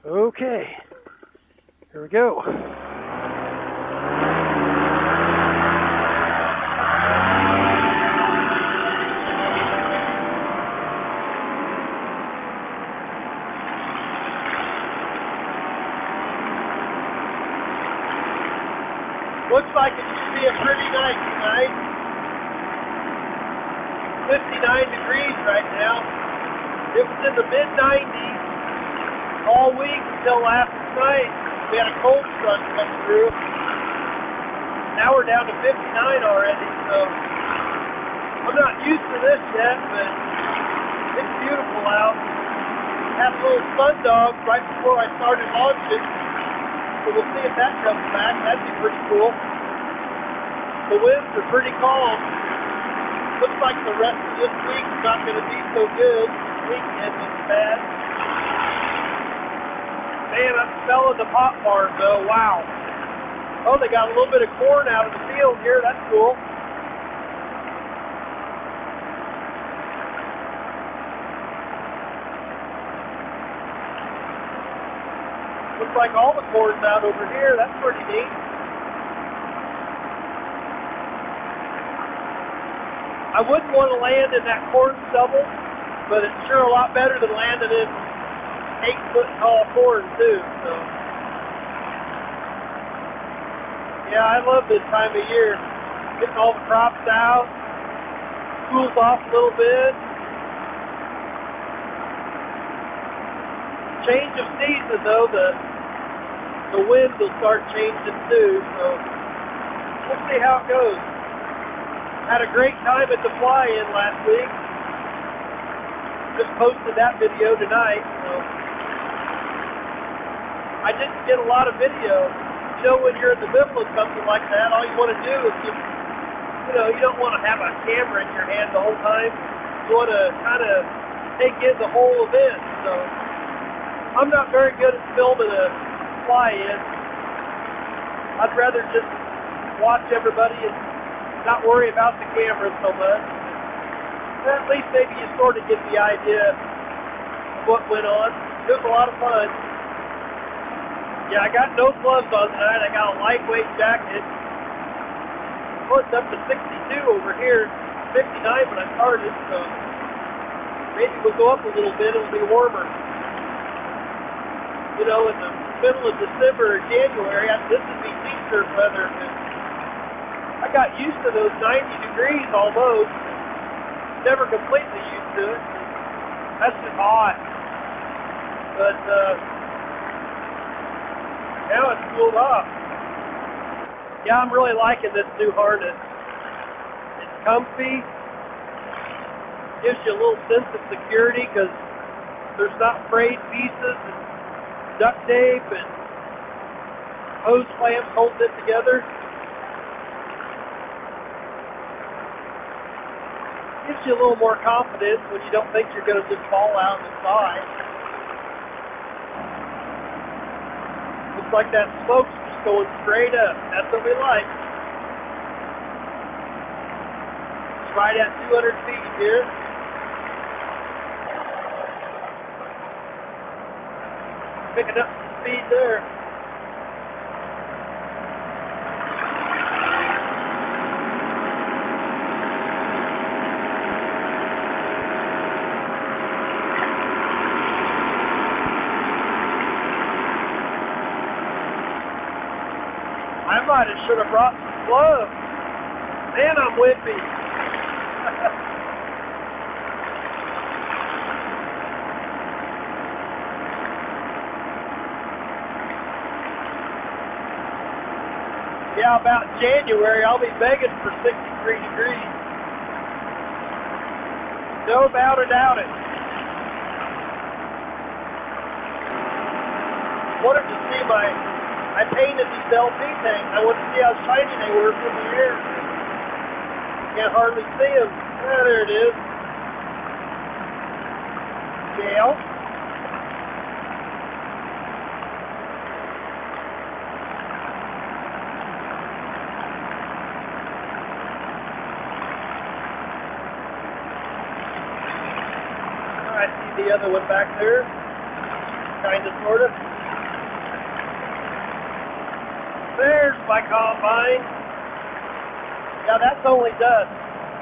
Okay, here we go. Looks like it should be a pretty night tonight. 59 degrees right now. It was in the mid-90s all week until last night. We had a cold front come through. Now we're down to 59 already, so I'm not used to this yet, but it's beautiful out. Had a little sun dog right before I started launching, so we'll see if that comes back. That'd be pretty cool. The winds are pretty calm. Looks like the rest of this week's not going to be so good. Weekend was bad. Man, I'm smelling the pot farm though. Wow. Oh, they got a little bit of corn out of the field here. That's cool. Looks like all the corn's out over here. That's pretty neat. I wouldn't want to land in that corn stubble, but it's sure a lot better than landing in 8-foot tall corn too. So, yeah, I love this time of year. Getting all the crops out, cools off a little bit. Change of season though, the wind will start changing too. So we'll see how it goes. Had a great time at the fly-in last week. Just posted that video tonight. So I didn't get a lot of video. You know, when you're in the middle of something like that, all you want to do is just, you don't want to have a camera in your hand the whole time. You want to kind of take in the whole event. So I'm not very good at filming a fly-in. I'd rather just watch everybody and not worry about the camera so much. At least maybe you sort of get the idea of what went on. It was a lot of fun. Yeah, I got no gloves on tonight. I got a lightweight jacket. Oh, it's up to 62 over here. 59 when I started, so maybe we'll go up a little bit. It'll be warmer. In the middle of December or January, this would be t-shirt weather. I got used to those 90 degrees almost. Never completely used to it. That's just hot. But now it's cooled off. Yeah, I'm really liking this new harness. It's comfy. Gives you a little sense of security because there's not frayed pieces and duct tape and hose clamps holding it together. Gives you a little more confidence when you don't think you're going to just fall out and die. Looks like that smoke's just going straight up. That's what we like. It's right at 200 feet here. Picking up some speed there. I should have brought some gloves. Man, I'm whippy. Yeah, about January, I'll be begging for 63 degrees. No doubt about it. Wanted to see I painted these LP tanks. I wanted to see how shiny they were from the air. Can't hardly see them. Ah, there it is. Gale. I see the other one back there. kind of, sort of. There's my combine. Yeah, that's only dust.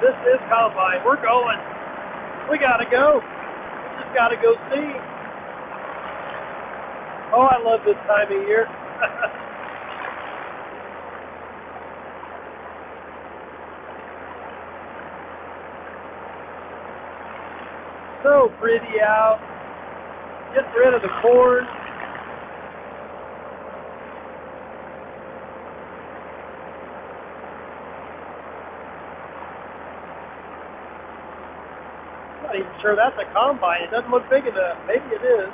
This is combine. We're going. We gotta go. We just gotta go see. Oh, I love this time of year. So pretty out. Getting rid of the corn. Not even sure that's a combine. It doesn't look big enough. Maybe it is.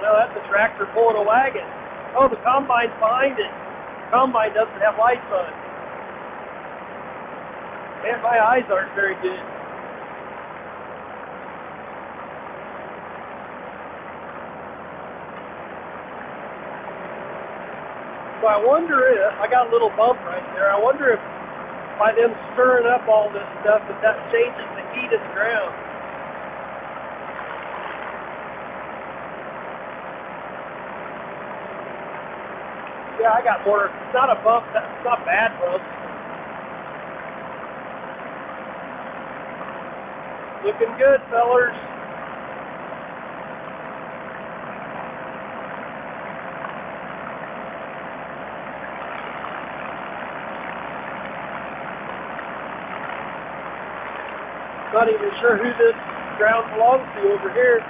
No, that's a tractor pulling a wagon. Oh, the combine's behind it. The combine doesn't have lights on. Man, my eyes aren't very good. So I wonder if, I got a little bump right there, I wonder if by them stirring up all this stuff, if that changes the heat of the ground. Yeah, I got more, it's not a bump, it's not bad bump. Looking good, fellers. Not even sure who this ground belongs to over here.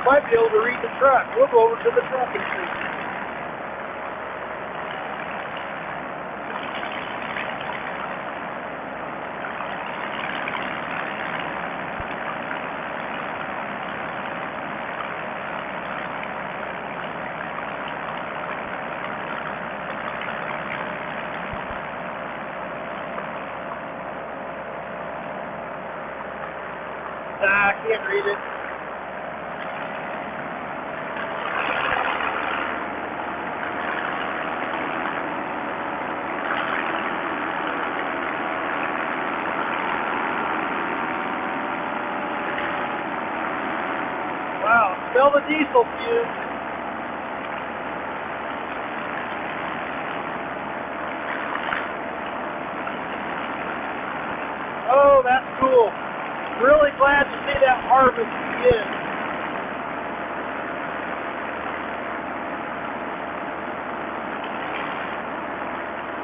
Might be able to read the truck. We'll go over to the truck and see. Nah, I can't read it. Wow, smell the diesel fumes. Oh, that's cool. Really glad to see that harvest begin.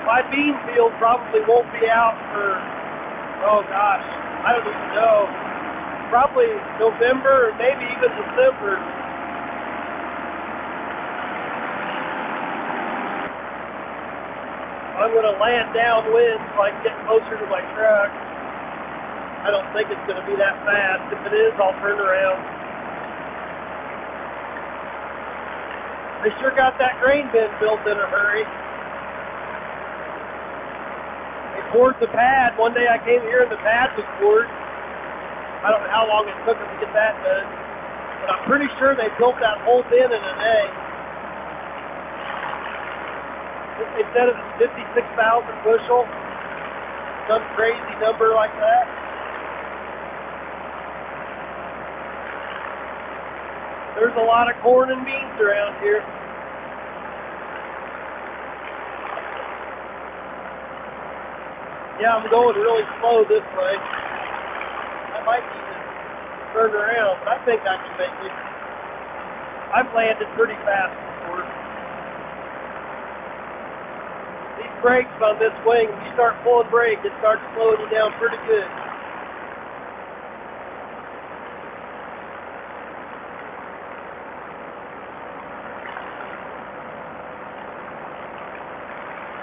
My bean field probably won't be out for, oh gosh, I don't even know. Probably November or maybe even December. I'm going to land downwind so I can get closer to my truck. I don't think it's going to be that fast. If it is, I'll turn around. They sure got that grain bin built in a hurry. They poured the pad. One day I came here and the pad was poured. I don't know how long it took them to get that done. But I'm pretty sure they built that whole bin in a day. They said it was 56,000 bushel. Some crazy number like that. There's a lot of corn and beans around here. Yeah, I'm going really slow this way. I might need to turn around, but I think I can make it. I've landed pretty fast before. These brakes on this wing, when you start pulling brake, it starts slowing you down pretty good.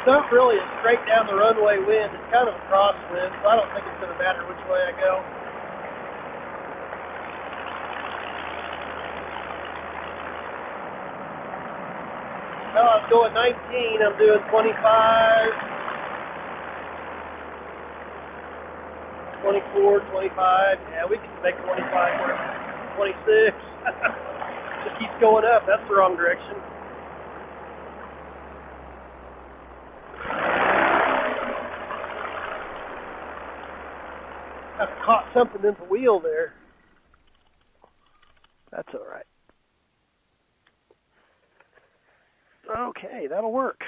It's not really a straight down the runway wind. It's kind of a crosswind, so I don't think it's going to matter which way I go. Well, I was going 19. I'm doing 25, 24, 25. Yeah, we can make 25 work. 26. Just keeps going up. That's the wrong direction. I've caught something in the wheel there. That's all right. Okay, that'll work.